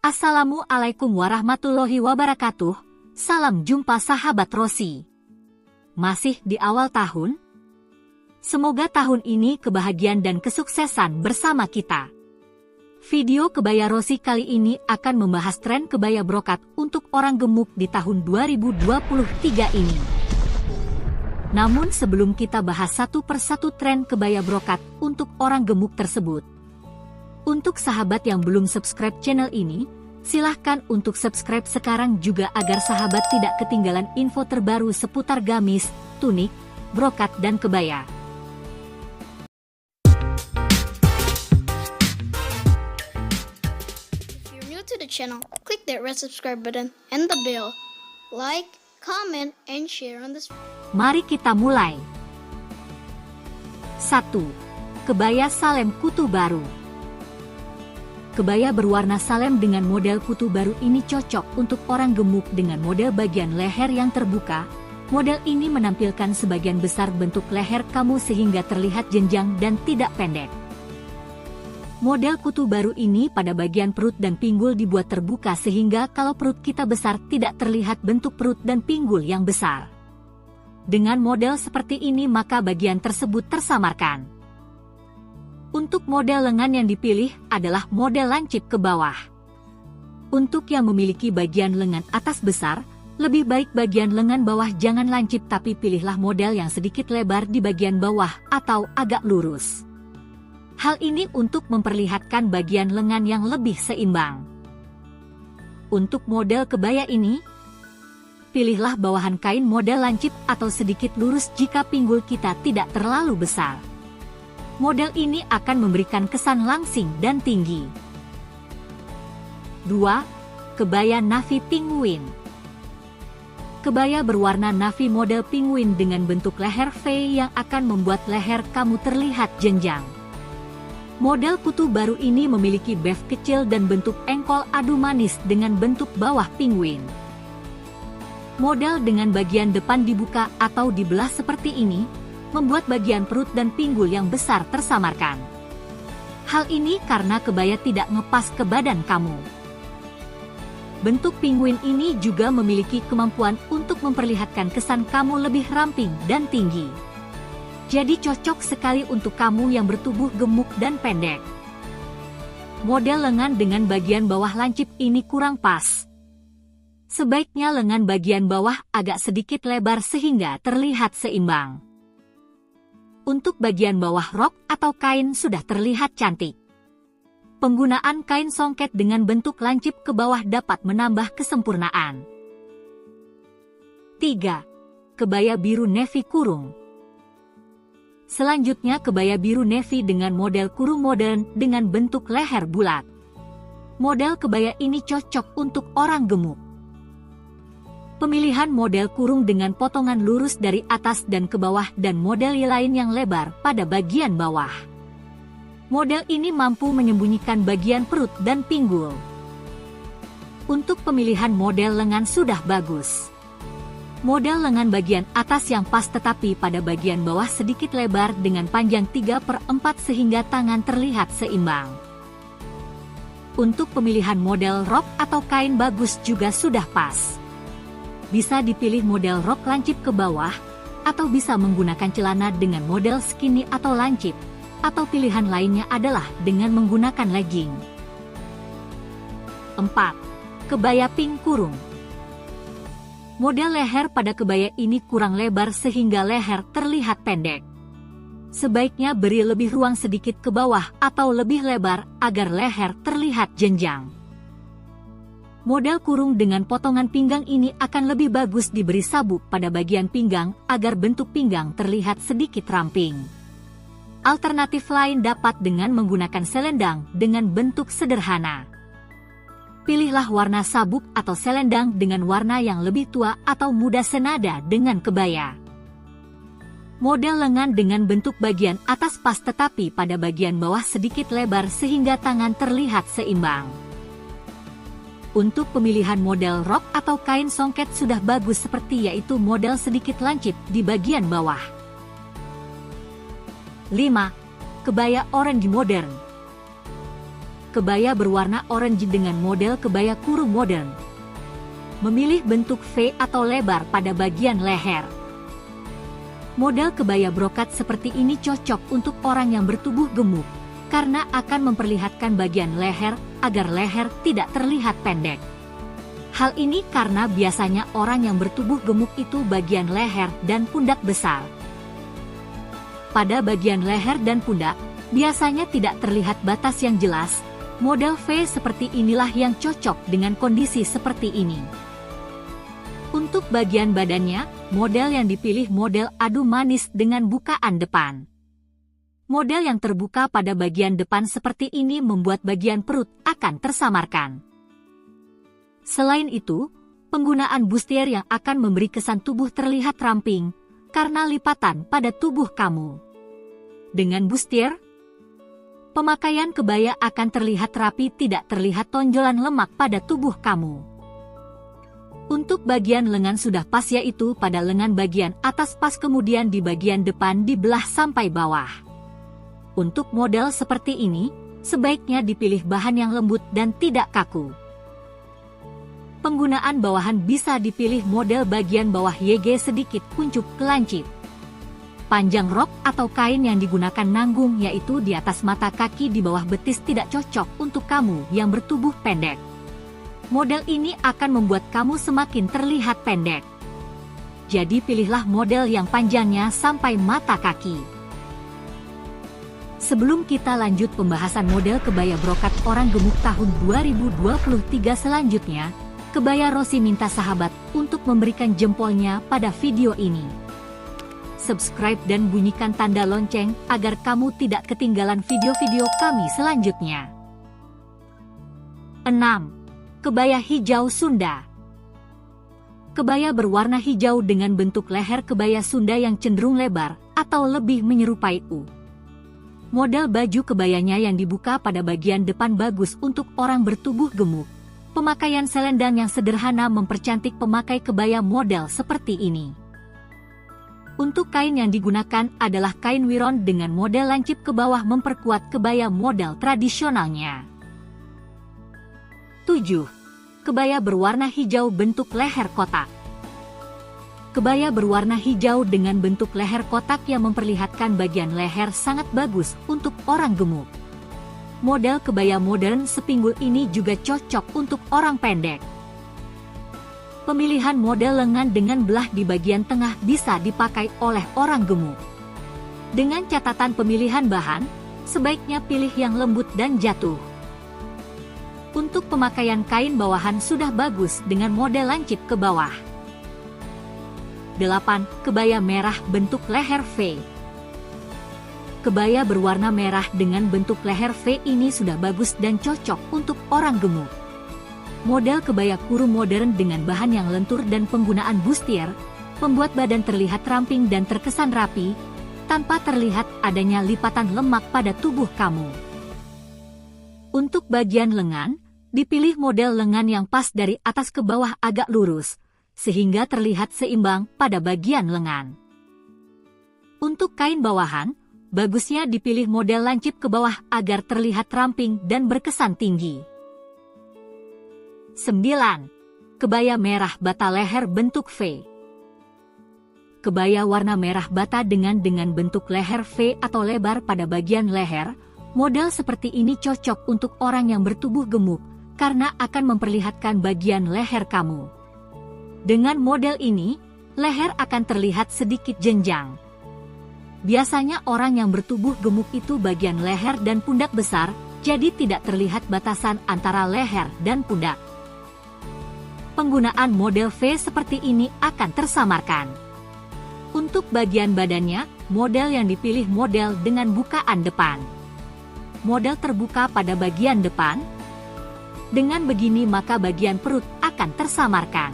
Assalamualaikum warahmatullahi wabarakatuh. Salam jumpa sahabat Rosi. Masih di awal tahun? Semoga tahun ini kebahagiaan dan kesuksesan bersama kita. Video kebaya Rosi kali ini akan membahas tren kebaya brokat untuk orang gemuk di tahun 2023 ini. Namun sebelum kita bahas satu persatu tren kebaya brokat untuk orang gemuk tersebut, untuk sahabat yang belum subscribe channel ini, silahkan untuk subscribe sekarang juga agar sahabat tidak ketinggalan info terbaru seputar gamis, tunik, brokat, dan kebaya. If you're new to the channel, click that red subscribe button and the bell. Like, comment, and share on this. Mari kita mulai. 1. Kebaya Salem kutu baru. Kebaya berwarna salem dengan model kutu baru ini cocok untuk orang gemuk dengan model bagian leher yang terbuka. Model ini menampilkan sebagian besar bentuk leher kamu sehingga terlihat jenjang dan tidak pendek. Model kutu baru ini pada bagian perut dan pinggul dibuat terbuka sehingga kalau perut kita besar tidak terlihat bentuk perut dan pinggul yang besar. Dengan model seperti ini maka bagian tersebut tersamarkan. Untuk model lengan yang dipilih adalah model lancip ke bawah. Untuk yang memiliki bagian lengan atas besar, lebih baik bagian lengan bawah jangan lancip tapi pilihlah model yang sedikit lebar di bagian bawah atau agak lurus. Hal ini untuk memperlihatkan bagian lengan yang lebih seimbang. Untuk model kebaya ini, pilihlah bawahan kain model lancip atau sedikit lurus jika pinggul kita tidak terlalu besar. Model ini akan memberikan kesan langsing dan tinggi. 2. Kebaya navy penguin. Kebaya berwarna navy model penguin dengan bentuk leher V yang akan membuat leher kamu terlihat jenjang. Model kutu baru ini memiliki bef kecil dan bentuk engkol adu manis dengan bentuk bawah penguin. Model dengan bagian depan dibuka atau dibelah seperti ini, membuat bagian perut dan pinggul yang besar tersamarkan. Hal ini karena kebaya tidak ngepas ke badan kamu. Bentuk penguin ini juga memiliki kemampuan untuk memperlihatkan kesan kamu lebih ramping dan tinggi. Jadi cocok sekali untuk kamu yang bertubuh gemuk dan pendek. Model lengan dengan bagian bawah lancip ini kurang pas. Sebaiknya lengan bagian bawah agak sedikit lebar sehingga terlihat seimbang. Untuk bagian bawah rok atau kain sudah terlihat cantik. Penggunaan kain songket dengan bentuk lancip ke bawah dapat menambah kesempurnaan. 3. Kebaya biru navy kurung. Selanjutnya kebaya biru navy dengan model kurung modern dengan bentuk leher bulat. Model kebaya ini cocok untuk orang gemuk. Pemilihan model kurung dengan potongan lurus dari atas dan ke bawah dan model lain yang lebar pada bagian bawah. Model ini mampu menyembunyikan bagian perut dan pinggul. Untuk pemilihan model lengan sudah bagus. Model lengan bagian atas yang pas tetapi pada bagian bawah sedikit lebar dengan panjang 3/4 sehingga tangan terlihat seimbang. Untuk pemilihan model rok atau kain bagus juga sudah pas. Bisa dipilih model rok lancip ke bawah, atau bisa menggunakan celana dengan model skinny atau lancip, atau pilihan lainnya adalah dengan menggunakan legging. 4. Kebaya pink kurung. Model leher pada kebaya ini kurang lebar sehingga leher terlihat pendek. Sebaiknya beri lebih ruang sedikit ke bawah atau lebih lebar agar leher terlihat jenjang. Model kurung dengan potongan pinggang ini akan lebih bagus diberi sabuk pada bagian pinggang agar bentuk pinggang terlihat sedikit ramping. Alternatif lain dapat dengan menggunakan selendang dengan bentuk sederhana. Pilihlah warna sabuk atau selendang dengan warna yang lebih tua atau muda senada dengan kebaya. Model lengan dengan bentuk bagian atas pas tetapi pada bagian bawah sedikit lebar sehingga tangan terlihat seimbang. Untuk pemilihan model rok atau kain songket sudah bagus seperti yaitu model sedikit lancip di bagian bawah. 5. Kebaya orange modern. kebaya berwarna orange dengan model kebaya kurung modern. Memilih bentuk V atau lebar pada bagian leher. Model kebaya brokat seperti ini cocok untuk orang yang bertubuh gemuk, karena akan memperlihatkan bagian leher agar leher tidak terlihat pendek. Hal ini karena biasanya orang yang bertubuh gemuk itu bagian leher dan pundak besar. Pada bagian leher dan pundak, biasanya tidak terlihat batas yang jelas. Model V seperti inilah yang cocok dengan kondisi seperti ini. Untuk bagian badannya, model yang dipilih model adu manis dengan bukaan depan. Model yang terbuka pada bagian depan seperti ini membuat bagian perut akan tersamarkan. Selain itu, penggunaan bustier yang akan memberi kesan tubuh terlihat ramping, karena lipatan pada tubuh kamu. Dengan bustier, pemakaian kebaya akan terlihat rapi, tidak terlihat tonjolan lemak pada tubuh kamu. Untuk bagian lengan sudah pas, yaitu pada lengan bagian atas pas, kemudian di bagian depan dibelah sampai bawah. Untuk model seperti ini, sebaiknya dipilih bahan yang lembut dan tidak kaku. Penggunaan bawahan bisa dipilih model bagian bawah YG sedikit kuncup ke lancip. Panjang rok atau kain yang digunakan nanggung, yaitu di atas mata kaki di bawah betis, tidak cocok untuk kamu yang bertubuh pendek. Model ini akan membuat kamu semakin terlihat pendek. Jadi pilihlah model yang panjangnya sampai mata kaki. Sebelum kita lanjut pembahasan model kebaya brokat orang gemuk tahun 2023 selanjutnya, Kebaya Rossi minta sahabat untuk memberikan jempolnya pada video ini. Subscribe dan bunyikan tanda lonceng agar kamu tidak ketinggalan video-video kami selanjutnya. 6. Kebaya hijau Sunda. Kebaya berwarna hijau dengan bentuk leher kebaya Sunda yang cenderung lebar atau lebih menyerupai U. Model baju kebayanya yang dibuka pada bagian depan bagus untuk orang bertubuh gemuk. Pemakaian selendang yang sederhana mempercantik pemakai kebaya model seperti ini. Untuk kain yang digunakan adalah kain wiron dengan model lancip ke bawah, memperkuat kebaya model tradisionalnya. 7. Kebaya berwarna hijau bentuk leher kotak. Kebaya berwarna hijau dengan bentuk leher kotak yang memperlihatkan bagian leher sangat bagus untuk orang gemuk. Model kebaya modern sepinggul ini juga cocok untuk orang pendek. Pemilihan model lengan dengan belah di bagian tengah bisa dipakai oleh orang gemuk. Dengan catatan pemilihan bahan, sebaiknya pilih yang lembut dan jatuh. Untuk pemakaian kain bawahan sudah bagus dengan model lancip ke bawah. 8. Kebaya merah bentuk leher V. Kebaya berwarna merah dengan bentuk leher V ini sudah bagus dan cocok untuk orang gemuk. Model kebaya kurung modern dengan bahan yang lentur dan penggunaan bustier, membuat badan terlihat ramping dan terkesan rapi, tanpa terlihat adanya lipatan lemak pada tubuh kamu. Untuk bagian lengan, dipilih model lengan yang pas dari atas ke bawah agak lurus, sehingga terlihat seimbang pada bagian lengan. Untuk kain bawahan, bagusnya dipilih model lancip ke bawah agar terlihat ramping dan berkesan tinggi. 9. Kebaya merah bata leher bentuk V. Kebaya warna merah bata dengan bentuk leher V atau lebar pada bagian leher, model seperti ini cocok untuk orang yang bertubuh gemuk, karena akan memperlihatkan bagian leher kamu. Dengan model ini, leher akan terlihat sedikit jenjang. Biasanya orang yang bertubuh gemuk itu bagian leher dan pundak besar, jadi tidak terlihat batasan antara leher dan pundak. Penggunaan model V seperti ini akan tersamarkan. Untuk bagian badannya, model yang dipilih model dengan bukaan depan. Model terbuka pada bagian depan. Dengan begini maka bagian perut akan tersamarkan.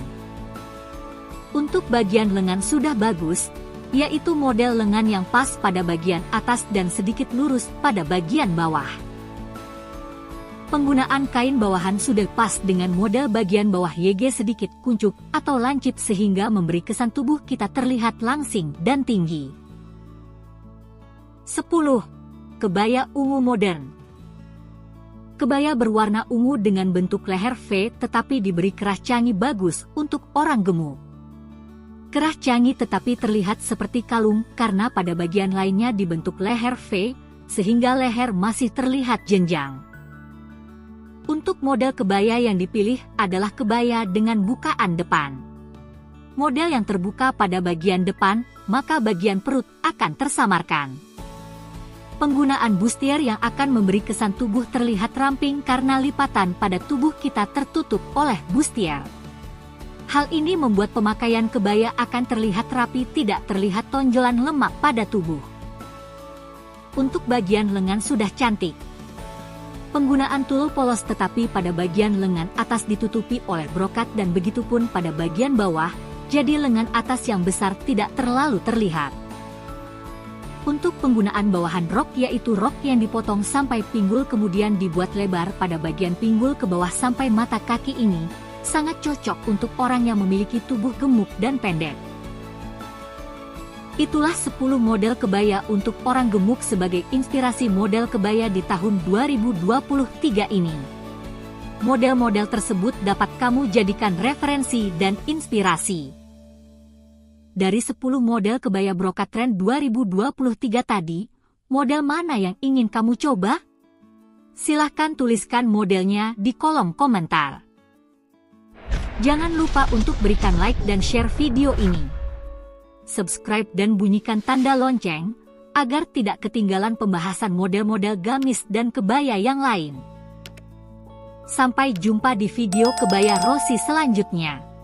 Untuk bagian lengan sudah bagus, yaitu model lengan yang pas pada bagian atas dan sedikit lurus pada bagian bawah. Penggunaan kain bawahan sudah pas dengan model bagian bawah YG sedikit kuncup atau lancip sehingga memberi kesan tubuh kita terlihat langsing dan tinggi. 10. Kebaya ungu modern. Kebaya berwarna ungu dengan bentuk leher V tetapi diberi kerah cangi bagus untuk orang gemuk. Kerah cangi tetapi terlihat seperti kalung karena pada bagian lainnya dibentuk leher V, sehingga leher masih terlihat jenjang. Untuk model kebaya yang dipilih adalah kebaya dengan bukaan depan. Model yang terbuka pada bagian depan, maka bagian perut akan tersamarkan. Penggunaan bustier yang akan memberi kesan tubuh terlihat ramping karena lipatan pada tubuh kita tertutup oleh bustier. Hal ini membuat pemakaian kebaya akan terlihat rapi, tidak terlihat tonjolan lemak pada tubuh. Untuk bagian lengan sudah cantik. Penggunaan tul polos tetapi pada bagian lengan atas ditutupi oleh brokat dan begitupun pada bagian bawah, jadi lengan atas yang besar tidak terlalu terlihat. Untuk penggunaan bawahan rok yaitu rok yang dipotong sampai pinggul kemudian dibuat lebar pada bagian pinggul ke bawah sampai mata kaki ini, sangat cocok untuk orang yang memiliki tubuh gemuk dan pendek. Itulah 10 model kebaya untuk orang gemuk sebagai inspirasi model kebaya di tahun 2023 ini. Model-model tersebut dapat kamu jadikan referensi dan inspirasi. Dari 10 model kebaya brokat tren 2023 tadi, model mana yang ingin kamu coba? Silahkan tuliskan modelnya di kolom komentar. Jangan lupa untuk berikan like dan share video ini. Subscribe dan bunyikan tanda lonceng, agar tidak ketinggalan pembahasan model-model gamis dan kebaya yang lain. Sampai jumpa di video kebaya Rossi selanjutnya.